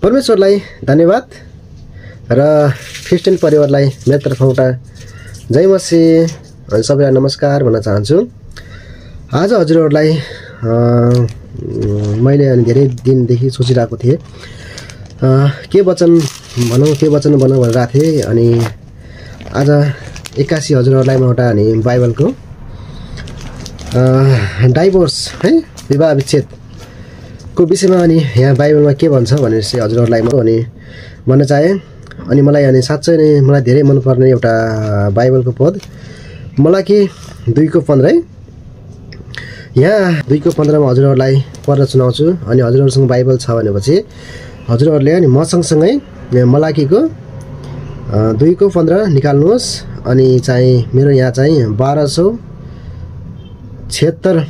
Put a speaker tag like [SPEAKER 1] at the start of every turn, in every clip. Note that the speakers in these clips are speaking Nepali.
[SPEAKER 1] परमेश्वरलाई धन्यवाद र क्रिस्चियन परिवारलाई मेरो तर्फबाट जय मसीह अनि सबैलाई नमस्कार भन्न चाहन्छु। आज हजुरहरूलाई मैले अनि धेरै दिनदेखि सोचिरहेको थिएँ के वचन भनौँ भनिरहेको थिएँ। अनि आज 81 हजुरहरूलाई म एउटा अनि बाइबलको डाइभोर्स है विवाह विच्छेदको विषयमा अनि यहाँ बाइबलमा के भन्छ भनेर चाहिँ हजुरहरूलाई म अनि भन्न चाहेँ। अनि मलाई अनि साँच्चै नै मलाई धेरै मनपर्ने एउटा बाइबलको पद मलाकी 2:15 है। यहाँ 2:15 मा हजुरहरूलाई पढ्न सुनाउँछु। अनि हजुरहरूसँग बाइबल छ भनेपछि हजुरहरूले अनि म सँगसँगै मलाकीको 2:15 निकाल्नुहोस्। अनि चाहिँ मेरो यहाँ चाहिँ 1276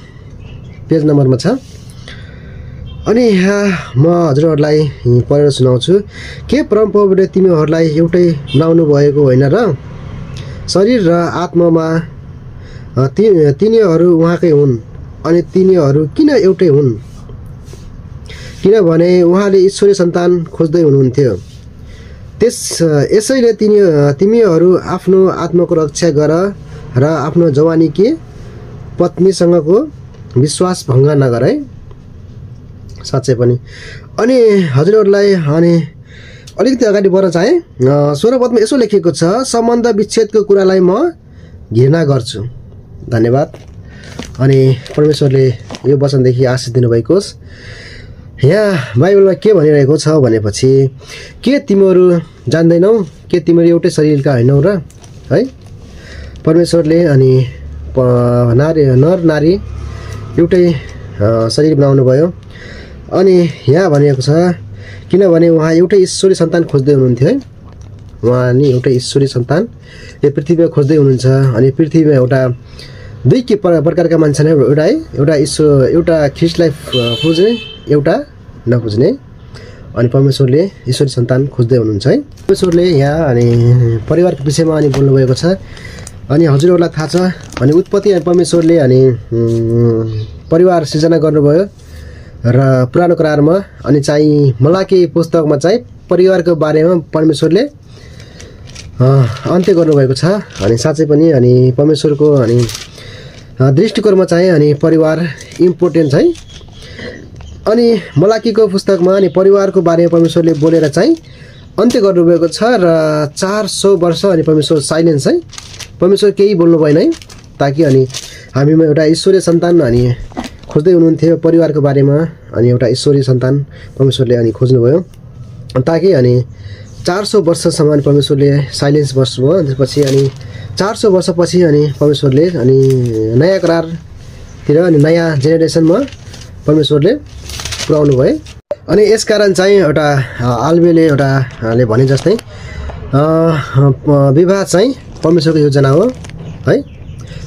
[SPEAKER 1] पेज नम्बरमा छ। अनि यहाँ म हजुरहरूलाई पढेर सुनाउँछु। के परमप्रभुले तिमीहरूलाई एउटै बनाउनु भएको होइन र शरीर र आत्मामा तिनीहरू उहाँकै हुन्। अनि तिनीहरू किन एउटै हुन्? किनभने उहाँले ईश्वरीय सन्तान खोज्दै हुनुहुन्थ्यो। यसैले तिमीहरू आफ्नो आत्माको रक्षा गर र आफ्नो जवानीकी पत्नीसँगको विश्वास भङ्ग नगर है। साँच्चै पनि। अनि हजुरहरूलाई अनि अलिकति अगाडि बढ्न चाहे 16 पदमा यसो लेखिएको छ, सम्बन्ध विच्छेदको कुरालाई म घृणा गर्छु। धन्यवाद। अनि परमेश्वरले यो वचनदेखि आशिष दिनुभएको होस्। यहाँ बाइबलमा के भनिरहेको छ भनेपछि के तिमीहरू जान्दैनौ के तिमीहरू एउटै शरीरका होइनौ र है। परमेश्वरले अनि नर नारी एउटै शरीर बनाउनु भयो। अनि यहाँ भनिएको छ किनभने उहाँ एउटै ईश्वरीय सन्तान खोज्दै हुनुहुन्थ्यो है। उहाँ नि एउटै ईश्वरीय सन्तान यो पृथ्वीमा खोज्दै हुनुहुन्छ। अनि पृथ्वीमा एउटा दुई प्रकारका मान्छे नै एउटा है, एउटा ख्रिस्टलाई पुज्ने एउटा नपुज्ने। अनि परमेश्वरले ईश्वरीय सन्तान खोज्दै हुनुहुन्छ है। परमेश्वरले यहाँ अनि परिवारको विषयमा अनि बोल्नुभएको छ। अनि हजुरहरूलाई थाहा छ अनि उत्पत्ति परमेश्वरले अनि परिवार सृजना गर्नुभयो र पुरानो करारमा अनि चाहिँ मलाकी पुस्तकमा चाहिँ परिवारको बारेमा परमेश्वरले अन्त्य गर्नुभएको छ। अनि साँच्चै पनि अनि परमेश्वरको अनि दृष्टिकोणमा चाहिँ अनि परिवार इम्पोर्टेन्ट है। अनि मलाकीको पुस्तकमा अनि परिवारको बारेमा परमेश्वरले बोलेर चाहिँ अन्त्य गर्नुभएको छ र 400 वर्ष अनि परमेश्वर साइलेन्स है। परमेश्वर केही बोल्नु भएन है, ताकि अनि हामीमा एउटा ईश्वरीय सन्तान अनि खोज्दै हुनुहुन्थ्यो परिवारको बारेमा। अनि एउटा ईश्वरीय सन्तान परमेश्वरले अनि खोज्नुभयो ताकि अनि 400 वर्षसम्म अनि परमेश्वरले साइलेन्स बस्नुभयो। त्यसपछि अनि 400 वर्षपछि अनि परमेश्वरले अनि नयाँ करारतिर अनि नयाँ जेनेरेसनमा परमेश्वरले पुर्याउनु भयो। अनि यसकारण चाहिँ एउटा आल्बेले एउटाले भने जस्तै विवाह चाहिँ परमेश्वरको योजना हो है।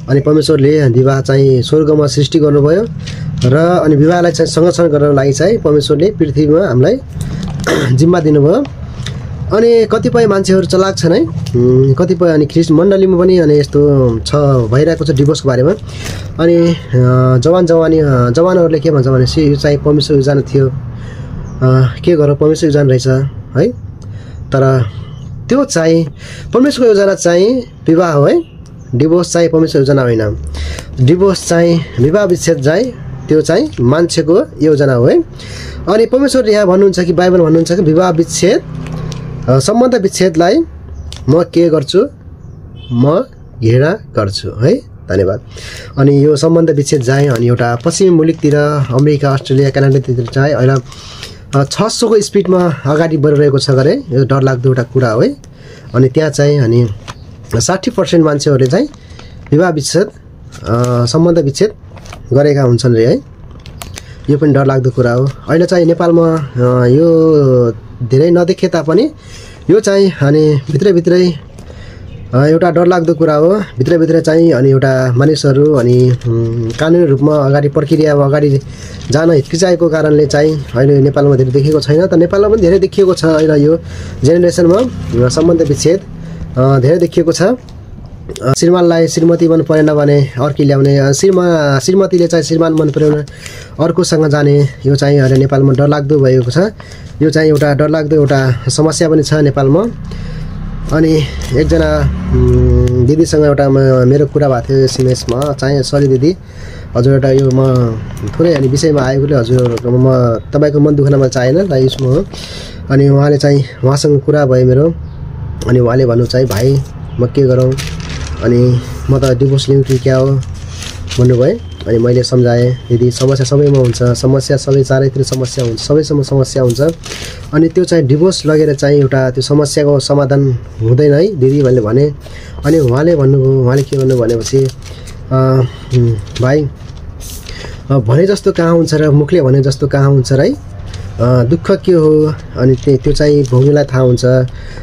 [SPEAKER 1] अनि परमेश्वरले विवाह चाहिँ स्वर्गमा सृष्टि गर्नुभयो र अनि विवाहलाई चाहिँ संरक्षण गर्नको लागि चाहिँ परमेश्वरले पृथ्वीमा हामीलाई जिम्मा दिनुभयो। अनि कतिपय मान्छेहरू चलाक छन् है, कतिपय अनि ख्रिस्ट मण्डलीमा पनि अनि यस्तो छ भइरहेको छ डिभोर्सको बारेमा। अनि जवानहरूले के भन्छ भनेपछि यो चाहिँ परमेश्वर योजना थियो, के गरौँ परमेश्वर योजना रहेछ है। तर त्यो चाहिँ परमेश्वरको योजना चाहिँ विवाह हो है। डिभोर्स चाहिँ परमेश्वर योजना होइन। डिभोर्स चाहिँ विवाह विच्छेद चाहिँ त्यो चाहिँ मान्छेको योजना हो है। अनि परमेश्वरले यहाँ भन्नुहुन्छ कि बाइबल भन्नुहुन्छ कि विवाह विच्छेद सम्बन्ध विच्छेदलाई म के गर्छु, म घृणा गर्छु है। धन्यवाद। अनि यो सम्बन्ध विच्छेद चाहिँ अनि एउटा पश्चिमी मुलुकतिर अमेरिका अस्ट्रेलिया क्यानाडातिर चाहिँ अहिले 600 को स्पिडमा अगाडि बढिरहेको छ गरे। यो डरलाग्दो एउटा कुरा हो है। अनि त्यहाँ चाहिँ अनि 60% मान्छेहरूले चाहिँ विवाह विच्छेद सम्बन्ध विच्छेद गरेका हुन्छन् रे है। यो पनि डरलाग्दो कुरा हो। अहिले चाहिँ नेपालमा यो धेरै नदेखे तापनि यो चाहिँ अनि भित्रभित्रै एउटा डरलाग्दो कुरा हो। भित्रभित्र चाहिँ अनि एउटा मानिसहरू अनि कानुनी रूपमा अगाडि प्रक्रियामा अगाडि जान हिचकिचाएको कारणले चाहिँ अहिले नेपालमा धेरै देखिएको छैन। त नेपालमा पनि धेरै देखिएको छ। अहिले यो जेनेरेसनमा सम्बन्ध विच्छेद धेरै देखिएको छ। श्रीमानलाई श्रीमती मन परेन भने अर्की ल्याउने, श्रीमतीले चाहिँ श्रीमान मन परेन अर्कोसँग जाने, यो चाहिँ अहिले नेपालमा डरलाग्दो भएको छ। यो चाहिँ एउटा डरलाग्दो एउटा समस्या पनि छ नेपालमा। अनि एकजना दिदीसँग एउटा मेरो कुरा भएको थियो एसएमएसमा चाहिँ, सरी दिदी हजुर एउटा यो म थोरै अनि विषयमा आएकोले हजुर म तपाईँको मन दुख्न म चाहेन र यसमा हो। अनि उहाँले चाहिँ उहाँसँग कुरा भयो मेरो, अनि उहाँले भन्नु चाहिँ भाइ म के गरौँ, अनि म त डिभोर्स लिउँ कि क्या हो भन्नुभयो। अनि मैले सम्झाएँ दिदी समस्या सबैमा हुन्छ, समस्या सबै चारैतिर समस्या हुन्छ, सबैसँग समस्या हुन्छ। अनि त्यो चाहिँ डिभोर्स लगेर चाहिँ एउटा त्यो समस्याको समाधान हुँदैन है दिदी मैले भने। अनि उहाँले भन्नुभयो, उहाँले के भन्नु भनेपछि भाइ भने जस्तो कहाँ हुन्छ र मुखले भने जस्तो कहाँ हुन्छ र है, दुःख के हो अनि त्यो चाहिँ भोग्नेलाई थाहा हुन्छ।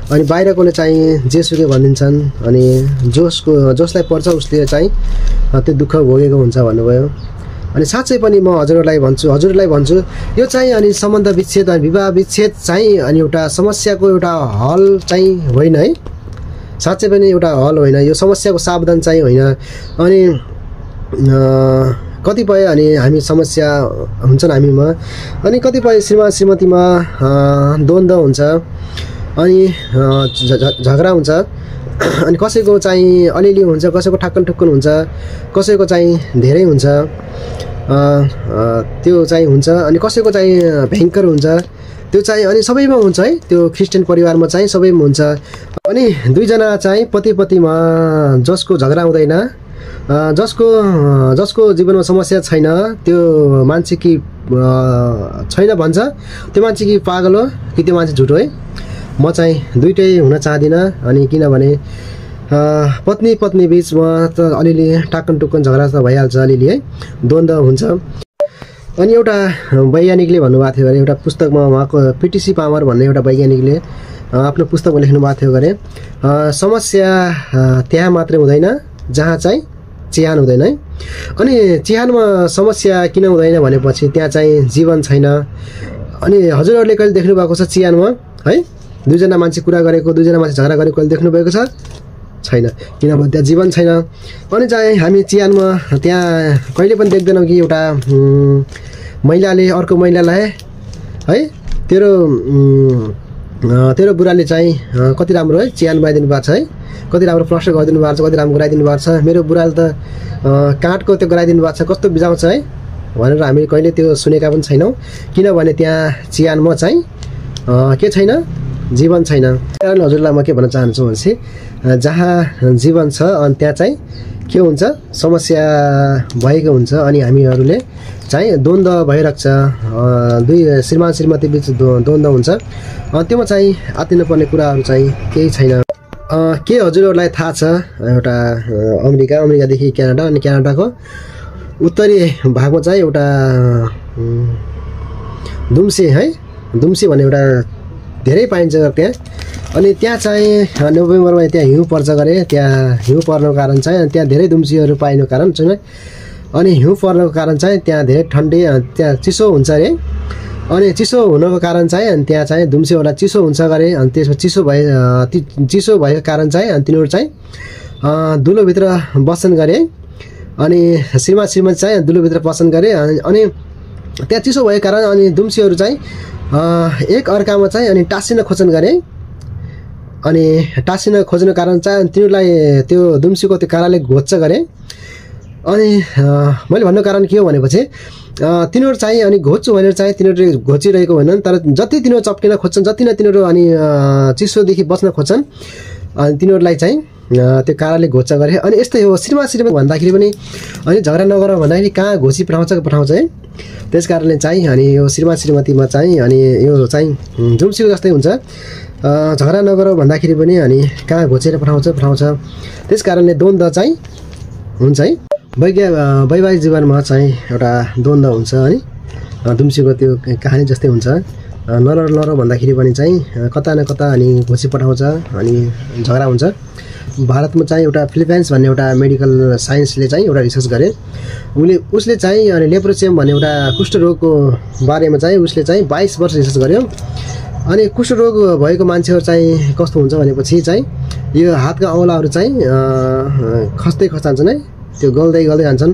[SPEAKER 1] अनि बाहिरकोले चाहिँ जेसुकै भनिदिन्छन्, अनि जसलाई पर्छ उसले चाहिँ त्यो दुःख भोगेको हुन्छ भन्नुभयो। अनि साँच्चै पनि म हजुरहरूलाई भन्छु यो चाहिँ अनि सम्बन्ध विच्छेद अनि विवाह विच्छेद चाहिँ अनि एउटा समस्याको एउटा हल चाहिँ होइन है, साँच्चै पनि एउटा हल होइन, यो समस्याको सावधान चाहिँ होइन। अनि कतिपय अनि हामी समस्या हुन्छन् हामीमा, अनि कतिपय श्रीमान श्रीमतीमा द्वन्द्व हुन्छ, अनि झगडा हुन्छ, अनि कसैको चाहिँ अलिअलि हुन्छ, कसैको ठक्कन ठुक्कन हुन्छ, कसैको चाहिँ धेरै हुन्छ, त्यो चाहिँ हुन्छ। अनि कसैको चाहिँ भयङ्कर हुन्छ, त्यो चाहिँ अनि सबैमा हुन्छ है, त्यो क्रिस्चियन परिवारमा चाहिँ सबैमा हुन्छ। अनि दुईजना चाहिँ पति पतिमा जसको झगडा हुँदैन, जसको जीवनमा समस्या छैन, त्यो मान्छे कि छैन भन्छ, त्यो मान्छे कि पागल हो कि त्यो मान्छे झुटो है। म चाहिँ दुइटै हुन चाहदिनँ। अनि किनभने पत्नी पत्नी बिचमा त अलिअलि टाक्कन टुक्कन झगडा त भइहाल्छ, अलिअलि है द्वन्द्व हुन्छ। अनि एउटा वैज्ञानिकले भन्नुभएको थियो अरे, एउटा पुस्तकमा उहाँको पिटिसी पामर भन्ने एउटा वैज्ञानिकले आफ्नो पुस्तकमा लेख्नु भएको थियो अरे, समस्या त्यहाँ मात्रै हुँदैन जहाँ चाहिँ चिहान हुँदैन है। अनि चिहानमा समस्या किन हुँदैन भनेपछि त्यहाँ चाहिँ जीवन छैन। अनि हजुरहरूले कहिले देख्नु भएको छ चिहानमा है, दुईजना मान्छे कुरा गरेको, दुईजना मान्छे झगडा गरेको कहिले देख्नु भएको छ? छैन, किनभने त्यहाँ जीवन छैन। अनि चाहिँ हामी चिहानमा त्यहाँ कहिले पनि देख्दैनौँ कि एउटा महिलाले अर्को महिलालाई है तेरो बुढाले चाहिँ कति राम्रो है चिहान बनाइदिनु भएको छ है, कति राम्रो प्लास्टर गरिदिनु भएको छ, कति राम्रो गराइदिनु भएको छ, मेरो बुढाले त काठको त्यो गराइदिनु भएको छ, कस्तो बिजाउँछ है भनेर हामी कहिले त्यो सुनेका पनि छैनौँ। किनभने त्यहाँ चिहानमा चाहिँ के छैन, जीवन छैन। हजुरलाई म के भन्न चाहन्छु भनेपछि जहाँ जीवन छ अनि त्यहाँ चाहिँ के हुन्छ, समस्या भएको हुन्छ। अनि हामीहरूले चाहिँ द्वन्द्व भइरहेको छ, दुई श्रीमान श्रीमती बिच द्वन्द्व हुन्छ, त्योमा चाहिँ आत्तिनुपर्ने कुराहरू चाहिँ केही छैन। के हजुरहरूलाई थाहा छ एउटा अमेरिकादेखि क्यानाडा, अनि क्यानाडाको उत्तरी भागमा चाहिँ एउटा दुम्सी है, दुम्सी भन्ने एउटा धेरै पाइन्छ त्यहाँ। अनि त्यहाँ चाहिँ नोभेम्बरमा त्यहाँ हिउँ पर्छ गरे, त्यहाँ हिउँ पर्नुको कारण चाहिँ त्यहाँ धेरै दुम्सीहरू पाइनुको कारण चाहिँ, अनि हिउँ पर्नुको कारण चाहिँ त्यहाँ धेरै ठन्डी, त्यहाँ चिसो हुन्छ अरे। अनि चिसो हुनको कारण चाहिँ अनि त्यहाँ चाहिँ दुम्सीहरूलाई चिसो हुन्छ गरे। अनि त्यसमा चिसो भएको कारण चाहिँ अनि तिनीहरू चाहिँ दुलोभित्र बस्छन् गरे। अनि श्रीमान श्रीमती चाहिँ दुलोभित्र बस्छन् गरे। अनि त्यहाँ चिसो भएको कारण अनि दुम्सीहरू चाहिँ एक अर्कामा चाहिँ अनि टाँसिन खोज्छन् गरे। अनि टाँसिन खोज्नु कारण चाहिँ तिनीहरूलाई त्यो दुम्सीको त्यो काँडाले घोच्छ गरे। अनि मैले भन्नु कारण के हो भनेपछि तिनीहरू चाहिँ अनि घोच्छु भनेर चाहिँ तिनीहरूले घोचिरहेको होइनन्, तर जति तिनीहरू चप्किन खोज्छन्, जति नै तिनीहरू अनि चिसोदेखि बच्न खोज्छन् अनि तिनीहरूलाई चाहिँ त्यो काँडाले घोच्छ गरे। अनि यस्तै हो श्रीमान श्रीमती भन्दाखेरि पनि अनि झगडा नगर भन्दाखेरि कहाँ घोची पठाउँछ है। त्यस कारणले चाहिँ अनि यो श्रीमान श्रीमतीमा चाहिँ अनि यो चाहिँ दुम्सीको जस्तै हुन्छ, झगडा नगर भन्दाखेरि पनि अनि कहाँ घोचेर पठाउँछ। त्यस कारणले द्वन्द्व चाहिँ हुन्छ है। वैवाहिक जीवनमा चाहिँ एउटा द्वन्द्व हुन्छ अनि दुम्सीको त्यो कहानी जस्तै हुन्छ। नर भन्दाखेरि पनि चाहिँ कता न कता अनि घोची पठाउँछ अनि झगडा हुन्छ। भारतमा चाहिँ एउटा फिलिपाइन्स भन्ने एउटा मेडिकल साइन्सले चाहिँ एउटा रिसर्च गरे। उसले चाहिँ अनि लेप्रोसियम भन्ने एउटा कुष्ठरोगको बारेमा चाहिँ उसले चाहिँ 22 वर्ष रिसर्च गर्यो। अनि कुष्ठरोग भएको मान्छेहरू चाहिँ कस्तो हुन्छ भनेपछि चाहिँ यो हातका औँलाहरू चाहिँ खस्दै खस्तान्छन् है, त्यो गल्दै गल्दै जान्छन्।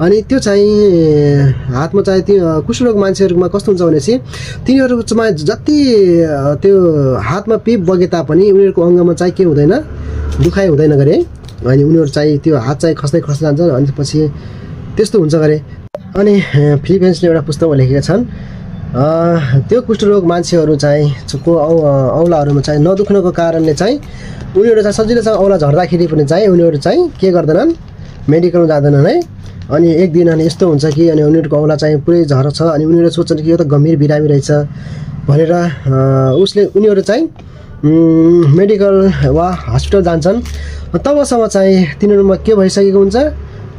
[SPEAKER 1] अनि त्यो चाहिँ हातमा चाहिँ त्यो कुष्ठरोग मान्छेहरूमा कस्तो हुन्छ भनेपछि तिनीहरूमा जति त्यो हातमा पिप बगे तापनि उनीहरूको अङ्गमा चाहिँ के हुँदैन, दुखाइ हुँदैन गरे। अनि उनीहरू चाहिँ त्यो हात चाहिँ खस्दै खस्दै जान्छ। अनि पछि त्यस्तो हुन्छ गरे। अनि फिलिपिन्सले एउटा पुस्तकमा लेखेका छन् त्यो कुष्ठरोग मान्छेहरू चाहिँ को औलाहरूमा चाहिँ नदुख्नको कारणले चाहिँ उनीहरू चाहिँ सजिलोसँग औला झर्दाखेरि पनि चाहिँ उनीहरू चाहिँ के गर्दैनन्, मेडिकलमा जाँदैनन् है। अनि एक दिन अनि यस्तो हुन्छ कि अनि उनीहरूको औला चाहिँ पुरै झर्छ। अनि उनीहरू सोच्छन् कि यो त गम्भीर बिरामी रहेछ भनेर उनीहरू चाहिँ मेडिकल वा हस्पिटल जान्छन्। तबसम्म चाहिँ तिनीहरूमा के भइसकेको हुन्छ,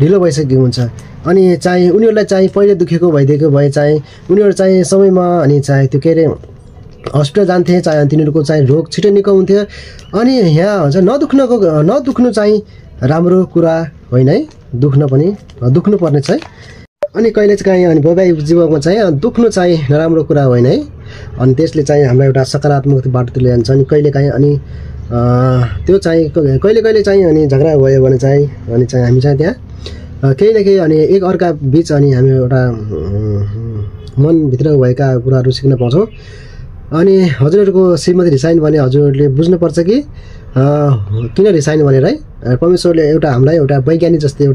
[SPEAKER 1] ढिलो भइसकेको हुन्छ। अनि चाहिँ उनीहरूलाई चाहिँ पहिले दुखेको भइदिएको भए चाहिँ उनीहरू चाहिँ समयमा अनि चाहिँ त्यो के अरे हस्पिटल जान्थे, चाहिँ तिनीहरूको चाहिँ रोग छिटो निको हुन्थ्यो। अनि यहाँ हुन्छ नदुख्नु चाहिँ राम्रो कुरा होइन है, दुख्नु पर्ने चाहिँ। अनि कहिले चाहिँ अनि वैवाहिक जीवनमा चाहिँ दुख्नु चाहिँ नराम्रो कुरा होइन है। अनि त्यसले चाहिँ हामीलाई एउटा सकारात्मक बाटोतिर जान्छ। अनि कहिलेकाहीँ अनि त्यो चाहिँ कहिले चाहिँ अनि झगडा भयो भने चाहिँ अनि चाहिँ हामी चाहिँ त्यहाँ केही न केही अनि एक अर्का बिच अनि हामी एउटा मनभित्र भएका कुराहरू सिक्न पाउँछौँ। अनि हजुरहरूको श्रीमती रिसाइन् भने हजुरहरूले बुझ्नुपर्छ कि किन रिसाइन् भनेर है। परमेश्वरले एउटा हामीलाई एउटा वैज्ञानिक जस्तै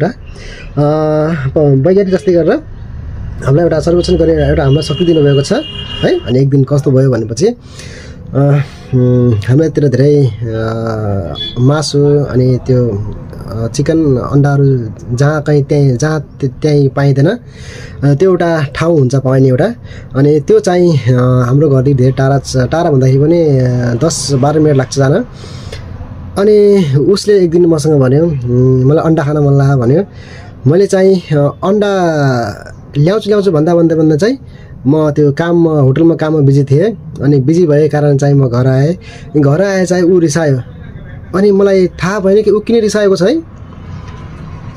[SPEAKER 1] गरेर हामीलाई एउटा सर्वेक्षण गरेर एउटा हामीलाई शक्ति दिनुभएको छ है। अनि एक दिन कस्तो भयो भनेपछि हामीतिर धेरै मासु अनि त्यो चिकन अन्डाहरू त्यहीँ पाइँदैन। त्यो एउटा ठाउँ हुन्छ पाइने एउटा। अनि त्यो चाहिँ हाम्रो घरदेखि धेरै टाढा भन्दाखेरि पनि 10-12 मिनट लाग्छ जान। अनि उसले एक दिन मसँग भन्यो मलाई अन्डा खान मन लाग्यो भन्यो। मैले चाहिँ अन्डा ल्याउँछु भन्दा चाहिँ म त्यो होटलमा काममा बिजी थिएँ। अनि बिजी भएको कारण चाहिँ म घर आएँ चाहिँ ऊ रिसायो। अनि मलाई थाहा भएन कि ऊ किन रिसाएको छ है।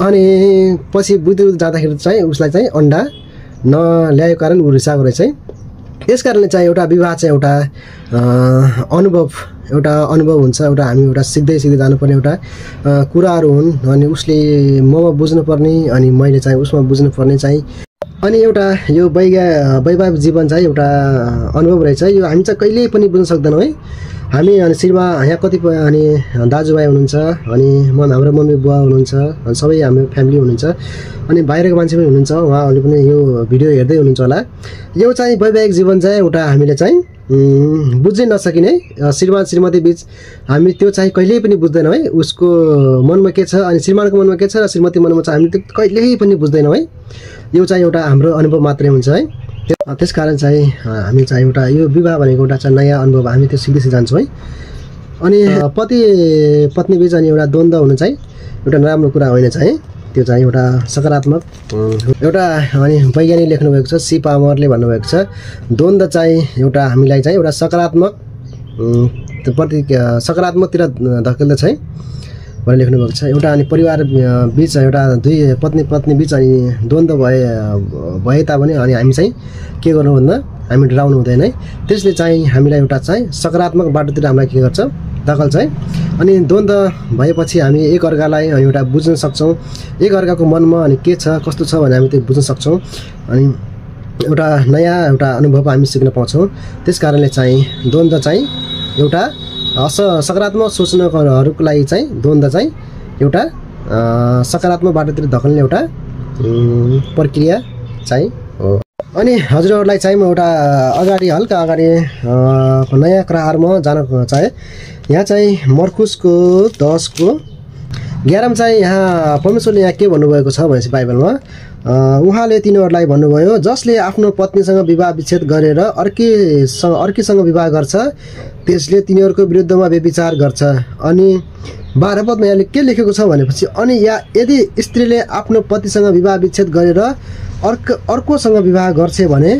[SPEAKER 1] अनि पछि बुझ्दै जाँदाखेरि चाहिँ उसलाई चाहिँ अन्डा नल्याएको कारण ऊ रिसाएको रहेछ है। त्यस कारणले चाहिँ एउटा विवाह चाहिँ एउटा अनुभव हुन्छ। एउटा हामी एउटा सिक्दै जानुपर्ने एउटा कुराहरू हुन्। अनि उसले ममा बुझ्नुपर्ने अनि मैले चाहिँ उसमा बुझ्नुपर्ने चाहिँ। अनि एउटा यो वैवाहिक जीवन चाहिँ एउटा अनुभव रहेछ। यो हामी चाहिँ कहिल्यै पनि बुझ्न सक्दैनौँ है। हामी अनि श्रीमा यहाँ कतिपय अनि दाजुभाइ हुनुहुन्छ, अनि हाम्रो मम्मी बुवा हुनुहुन्छ, अनि सबै हाम्रो फ्यामिली हुनुहुन्छ, अनि बाहिरको मान्छे पनि हुनुहुन्छ। उहाँहरूले पनि यो भिडियो हेर्दै हुनुहुन्छ होला। यो चाहिँ वैवाहिक जीवन चाहिँ एउटा हामीले चाहिँ बुझ्नै नसकिने श्रीमती बिच हामी त्यो चाहिँ कहिल्यै पनि बुझ्दैनौँ है। उसको मनमा के छ अनि श्रीमानको मनमा के छ र श्रीमती मनमा चाहिँ हामी त्यो कहिल्यै पनि बुझ्दैनौँ है। यो चाहिँ एउटा हाम्रो अनुभव मात्रै हुन्छ है। त्यस कारण चाहिँ हामी चाहिँ एउटा यो विवाह भनेको एउटा चाहिँ नयाँ अनुभव हामी त्यो सिक्दै जान्छौँ है। अनि पति पत्नी बिच अनि एउटा द्वन्द्व हुनु चाहिँ एउटा नराम्रो कुरा होइन चाहिँ त्यो चाहिँ एउटा सकारात्मक एउटा अनि वैज्ञानिक लेख्नुभएको छ सी पामरले भन्नुभएको छ द्वन्द्व चाहिँ एउटा हामीलाई चाहिँ एउटा सकारात्मकतिर धकेल्दछ है भनेर लेख्नुभएको छ। एउटा अनि परिवार बिच एउटा दुई पत्नी बिच अनि द्वन्द्व भए तापनि अनि हामी चाहिँ के गर्नु भन्दा हामी डराउनु हुँदैन है। त्यसले चाहिँ हामीलाई एउटा चाहिँ सकारात्मक बाटोतिर हामीलाई के गर्छ दखल्छ है। अनि द्वन्द्व भएपछि हामी एकअर्कालाई एउटा बुझ्न सक्छौँ, एकअर्काको मनमा अनि के छ कस्तो छ भनेर हामी त्यो बुझ्न सक्छौँ। अनि एउटा नयाँ एउटा अनुभव हामी सिक्न पाउँछौँ। त्यस कारणले चाहिँ द्वन्द्व चाहिँ एउटा सकारात्मक सोच्नहरूको लागि चाहिँ द्वन्द्व चाहिँ एउटा सकारात्मक बाटोतिर धकेल्ने एउटा प्रक्रिया चाहिँ हो। अनि हजुरहरूलाई चाहिँ म एउटा हल्का अगाडि नयाँ करारमा जान चाहे। यहाँ चाहिँ मर्कुसको 10:11 चाहिँ यहाँ परमेश्वरले यहाँ के भन्नुभएको छ भनेपछि बाइबलमा उहाँले तिनीहरूलाई भन्नुभयो जसले आफ्नो पत्नीसँग विवाह विच्छेद गरेर अर्कीसँग विवाह गर्छ त्यसले तिनीहरूको विरुद्धमा व्यभिचार गर्छ। अनि 12 पदमा यहाँले के लेखेको छ भनेपछि अनि यदि स्त्रीले आफ्नो पतिसँग विवाह विच्छेद गरेर अर्कोसँग विवाह गर्छ भने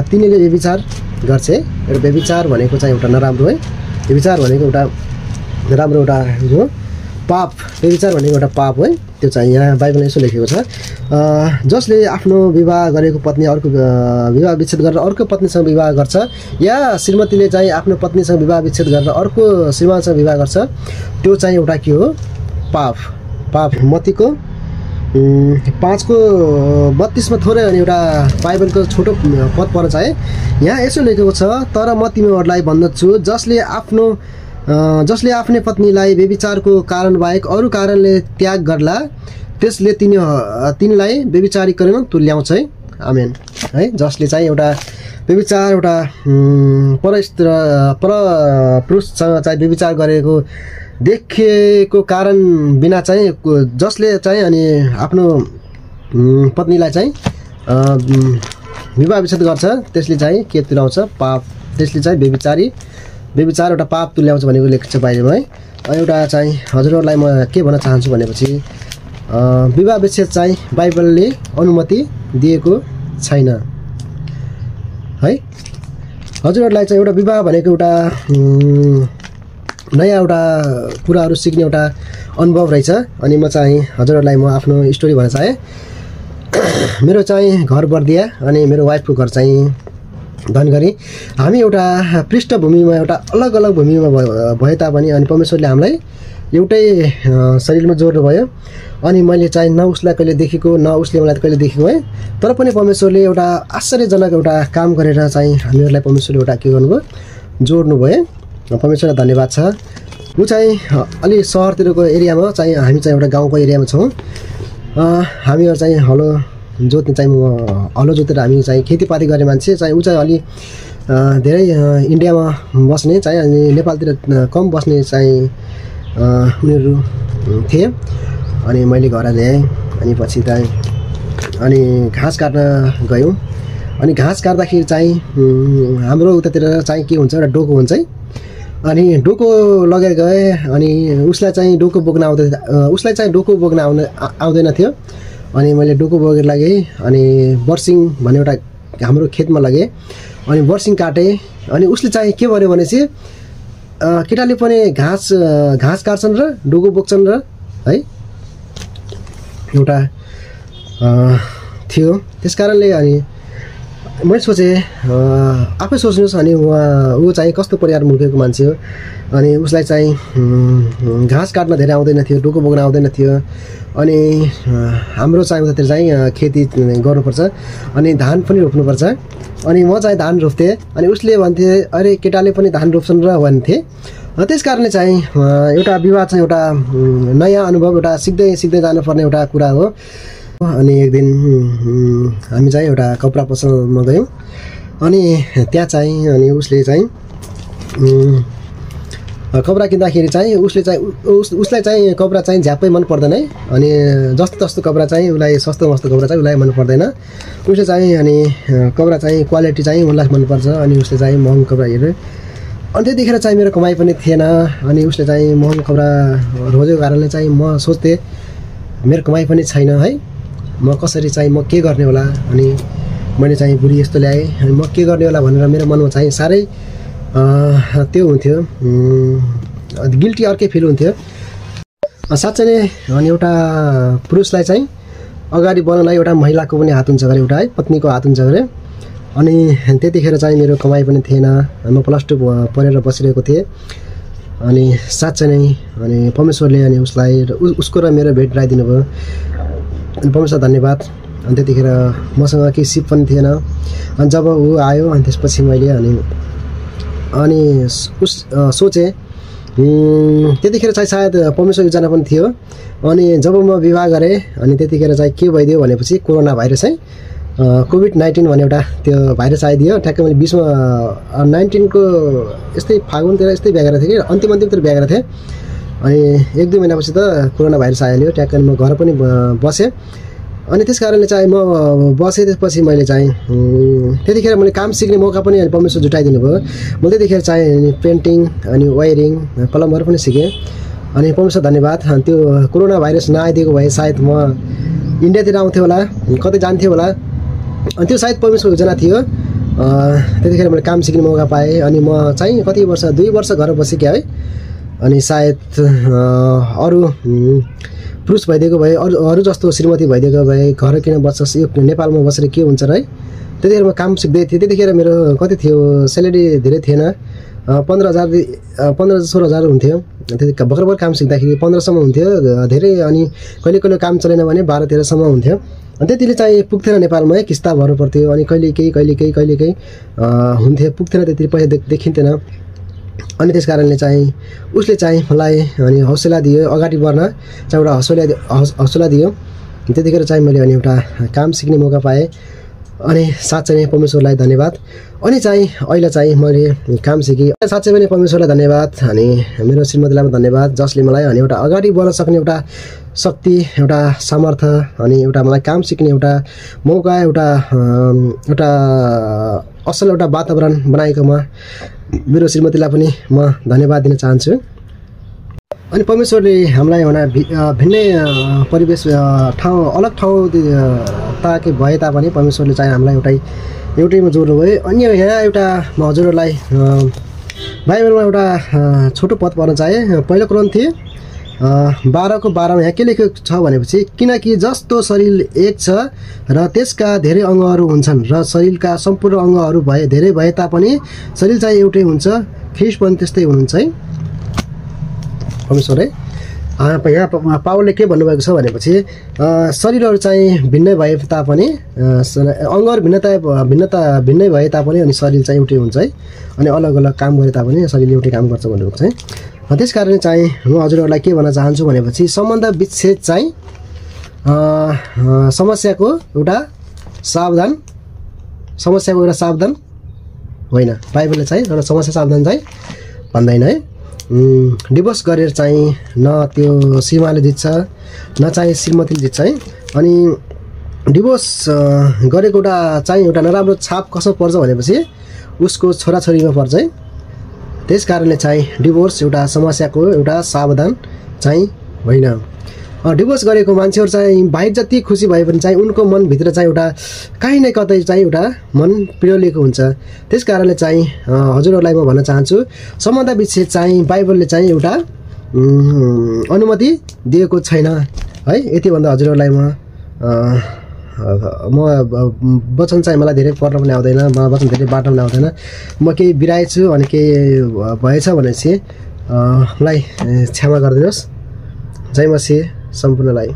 [SPEAKER 1] तिनीले व्यभिचार गर्छ। एउटा व्यभिचार भनेको चाहिँ एउटा नराम्रो है। व्यभिचार भनेको एउटा नराम्रो एउटा हो पाप। व्यभिचार भनेको एउटा पाप है। त्यो चाहिँ यहाँ बाइबलमा यसो लेखेको छ जसले आफ्नो विवाह गरेको पत्नी अर्को विवाह विच्छेद गरेर अर्को पत्नीसँग विवाह गर्छ या श्रीमतीले चाहिँ आफ्नो पत्नीसँग विवाह विच्छेद गरेर अर्को श्रीमानसँग विवाह गर्छ त्यो चाहिँ एउटा के हो पाप। मत्तीको 5 को 32 मा थोरै अनि एउटा बाइबलको छोटो पद पर्छ है। यहाँ यसो लेखेको छ, तर म तिमीहरूलाई भन्दछु जसले आफ्नै पत्नीलाई व्यभिचारको कारण बाहेक अरू कारणले त्याग गर्ला त्यसले तिनीलाई व्यभिचारीकरण तुल्याउँछ है। आमेन है। जसले चाहिँ एउटा व्यभिचार एउटा पुरुषसँग चाहिँ व्यभिचार गरेको देखिएको कारण बिना चाहिँ जसले चाहिँ अनि आफ्नो पत्नीलाई चाहिँ विवाह विच्छेद गर्छ त्यसले चाहिँ के तुल्याउँछ? पाप। त्यसले चाहिँ व्यभिचार एउटा पाप तुल्याउँछ भनेको लेखेको छ बाइबलमा है। एउटा चाहिँ हजुरहरूलाई म के भन्न चाहन्छु भनेपछि विवाह विच्छेद चाहिँ बाइबलले अनुमति दिएको छैन है। हजुरहरूलाई चाहिँ एउटा विवाह भनेको एउटा नयाँ एउटा कुराहरू सिक्ने एउटा अनुभव रहेछ। अनि म चाहिँ हजुरहरूलाई म आफ्नो स्टोरी भन्न चाहेँ। मेरो चाहिँ घर बर्दिया अनि मेरो वाइफको घर चाहिँ धनगढी। हामी एउटा पृष्ठभूमिमा एउटा अलग अलग भूमिमा भए तापनि अनि परमेश्वरले हामीलाई एउटै शरीरमा जोड्नु भयो। अनि मैले चाहिँ न उसलाई कहिले देखेको न उसले मलाई कहिले देखेको है। तर पनि परमेश्वरले एउटा आश्चर्यजनक एउटा काम गरेर चाहिँ हामीहरूलाई परमेश्वरले एउटा के गर्नुभयो? जोड्नु भयो। परमेश्वरलाई धन्यवाद छ। ऊ चाहिँ अलि सहरतिरको एरियामा चाहिँ हामी चाहिँ एउटा गाउँको एरियामा छौँ। हामीहरू चाहिँ हलो जोतेर हामी चाहिँ खेतीपाती गर्ने मान्छे चाहिँ ऊ चाहिँ अलि धेरै इन्डियामा बस्ने चाहिँ अनि नेपालतिर कम बस्ने चाहिँ उनीहरू थिए। अनि मैले घर ल्याएँ। अनि पछि चाहिँ अनि घाँस काट्न गयौँ। अनि घाँस काट्दाखेरि चाहिँ हाम्रो उतातिर चाहिँ के हुन्छ? एउटा डोको हुन्छ है। अनि डोको लगेर गएँ। अनि उसलाई चाहिँ डोको बोक्न आउँदैन थियो। अनि मैले डोको बोकेर लगेँ। अनि बर्सिङ भन्ने एउटा हाम्रो खेतमा लगेँ। अनि बर्सिङ काटेँ। अनि उसले चाहिँ के भन्यो भने चाहिँ केटाले पनि घाँस काट्छन् र डोको बोक्छन् र है एउटा थियो। त्यस कारणले अनि मैले सोचेँ आफै सोच्नुहोस्। अनि ऊ चाहिँ कस्तो परिवार मुर्खेको मान्छे हो। अनि उसलाई चाहिँ घाँस काट्न धेरै आउँदैन थियो, डोको बोक्न आउँदैन थियो। अनि हाम्रो चाहिँ उतातिर चाहिँ खेती गर्नुपर्छ अनि धान पनि रोप्नुपर्छ। अनि म चाहिँ धान रोप्थेँ। अनि उसले भन्थे अरे केटाले पनि धान रोप्छन् र भन्थे। त्यस कारणले चाहिँ एउटा विवाह चाहिँ एउटा नयाँ अनुभव एउटा सिक्दै जानुपर्ने एउटा कुरा हो। अनि एक दिन हामी चाहिँ एउटा कपडा पसलमा गयौँ। अनि त्यहाँ चाहिँ अनि उसले चाहिँ कपडा किन्दाखेरि चाहिँ उसलाई चाहिँ कपडा चाहिँ झ्याप्पै मन पर्दैन है। अनि जस्तो कपडा चाहिँ उसलाई सस्तो कपडा चाहिँ उसलाई मन पर्दैन। उसले चाहिँ अनि कपडा चाहिँ क्वालिटी चाहिँ उसलाई मनपर्छ। अनि उसले चाहिँ महँगो कपडा हेऱ्यो। अनि त्यतिखेर चाहिँ मेरो कमाइ पनि थिएन। अनि उसले चाहिँ महँगो कपडा रोजेको कारणले चाहिँ म सोच्थेँ मेरो कमाइ पनि छैन है। म कसरी चाहिँ म के गर्ने होला? अनि मैले चाहिँ बुढी यस्तो ल्याएँ। अनि म के गर्ने होला भनेर मेरो मनमा चाहिँ साह्रै त्यो हुन्थ्यो, गिल्टी अर्कै फिल हुन्थ्यो साँच्चै नै। अनि एउटा पुरुषलाई चाहिँ अगाडि बढ्नलाई एउटा महिलाको पनि हात हुन्छ गरे, एउटा है पत्नीको हात हुन्छ गरे। अनि त्यतिखेर चाहिँ मेरो कमाइ पनि थिएन। म +2 पढेर बसिरहेको थिएँ। अनि साँच्चै नै अनि परमेश्वरले अनि उसको र मेरो भेट गराइदिनु भयो। अनि परमेश्वर धन्यवाद। अनि त्यतिखेर मसँग केही सिप पनि थिएन। अनि जब ऊ आयो अनि त्यसपछि मैले अनि सोचेँ त्यतिखेर चाहिँ सायद परमेश्वर योजना पनि थियो। अनि जब म विवाह गरेँ अनि त्यतिखेर चाहिँ के भइदियो भनेपछि कोरोना भाइरस है, कोभिड-19 भन्ने एउटा त्यो भाइरस आइदियो। ठ्याक्कै मैले 2019 को यस्तै फागुनतिर यस्तै बिहा गरेको थिएँ कि अन्तिमतिर बिहा गरेको थिएँ। अनि 1-2 महिनापछि त कोरोना भाइरस आइहाल्यो। ठ्याक्कै म घर पनि बसेँ। अनि त्यस कारणले चाहिँ म बसेँ। त्यसपछि मैले चाहिँ त्यतिखेर मैले काम सिक्ने मौका पनि परमेश्वर जुटाइदिनु भयो। मैले त्यतिखेर चाहिँ पेन्टिङ अनि वायरिङ प्लम्बर पनि सिकेँ। अनि परमेश्वर धन्यवाद। अनि त्यो कोरोना भाइरस नआइदिएको भए सायद म इन्डियातिर आउँथेँ होला, कतै जान्थेँ होला। अनि त्यो सायद परमेश्वर योजना थियो। त्यतिखेर मैले काम सिक्ने मौका पाएँ। अनि म चाहिँ कति वर्ष 2 वर्ष घर बसेँ क्या है। अनि सायद अरू पुरुष भइदिएको भए अरू जस्तो श्रीमती भइदिएको भए घर किन बस्छस्, यो नेपालमा बसेर के हुन्छ र है। त्यतिखेर म काम सिक्दै थिएँ। त्यतिखेर मेरो कति थियो, स्यालेरी धेरै थिएन। 15,000-16,000 हुन्थ्यो। त्यति भर्खर काम सिक्दाखेरि 15सम्म हुन्थ्यो धेरै, अनि कहिले कहिले काम चलेन भने 12-13सम्म हुन्थ्यो। अनि त्यतिले चाहिँ पुग्थेन नेपालमा है, किस्ता भर्नु पर्थ्यो। अनि कहिले केही हुन्थ्यो, पुग्थेन, त्यति पैसा देखिन्थेन। अनि त्यस कारणले चाहिँ उसले चाहिँ मलाई अनि हौसला दियो, अगाडि बढ्न चाहिँ एउटा हौसला दियो। त्यतिखेर चाहिँ मैले अनि एउटा काम सिक्ने मौका पाएँ। अनि साँच्चै नै परमेश्वरलाई धन्यवाद। अनि चाहिँ अहिले चाहिँ मैले काम सिकेँ, साँच्चै पनि परमेश्वरलाई धन्यवाद। अनि मेरो श्रीमतीलाई पनि धन्यवाद, जसले मलाई अनि एउटा अगाडि बढ्न सक्ने एउटा शक्ति, एउटा सामर्थ्य, अनि एउटा मलाई काम सिक्ने एउटा मौका, एउटा असल एउटा वातावरण बनाएकोमा मेरो श्रीमतीलाई पनि म धन्यवाद दिन चाहन्छु। अनि परमेश्वरले हामीलाई भिन्नै परिवेश ठाउँ, अलग ठाउँ ताके भए तापनि परमेश्वरले चाहिँ हामीलाई एउटैमा जोड्नु भयो। अनि यहाँ एउटा म हजुरहरूलाई बाइबलमा एउटा छोटो पद पढ्न चाहे। पहिलो कोरिन्थी 12:12 यहाँ के लेखेको छ भनेपछि, किनकि जस्तो शरीर एक छ र त्यसका धेरै अङ्गहरू हुन्छन् र शरीरका सम्पूर्ण अङ्गहरू धेरै भए तापनि शरीर चाहिँ एउटै हुन्छ, ख्रीष्ट पनि त्यस्तै हुनुहुन्छ है। परमेश्वर है यहाँ पावलले के भन्नुभएको छ भनेपछि, शरीरहरू चाहिँ भिन्नै भए तापनि, अङ्गहरू भिन्नै भए तापनि अनि शरीर चाहिँ एउटै हुन्छ है। अनि अलग अलग काम गरे तापनि शरीरले एउटै काम गर्छ भन्नुभएको छ है। त्यस कारणले चाहिँ म हजुरहरूलाई के भन्न चाहन्छु भनेपछि, सम्बन्ध विच्छेद चाहिँ समस्याको एउटा सावधान होइन। बाइबलले चाहिँ एउटा समस्या सावधान चाहिँ भन्दैन है। डिभोर्स गरेर चाहिँ न त्यो श्रीमानले जित्छ, न चाहिँ श्रीमतीले जित्छ है। अनि डिभोर्स गरेको एउटा नराम्रो छाप कसमा पर्छ भनेपछि उसको छोराछोरीमा पर्छ है। त्यस कारणले चाहिँ डिभोर्स एउटा समस्याको एउटा सावधान चाहिँ होइन। डिभोर्स गरेको मान्छेहरू चाहिँ बाहिर जति खुसी भए पनि चाहिँ उनको मनभित्र चाहिँ एउटा कहीँ न कतै चाहिँ एउटा मन पिरोलिएको हुन्छ। त्यस कारणले चाहिँ हजुरहरूलाई म भन्न चाहन्छु, सम्बन्ध विच्छेद चाहिँ बाइबलले चाहिँ एउटा अनुमति दिएको छैन है। यति भन्दा हजुरहरूलाई म वचन चाहिँ मलाई धेरै पढ्न पनि आउँदैन, मलाई वचन धेरै बाँड्न पनि आउँदैन। म केही बिराएछु अनि केही भएछ भनेपछि मलाई क्षमा गरिदिनुहोस्। जय मसीह सम्पूर्णलाई।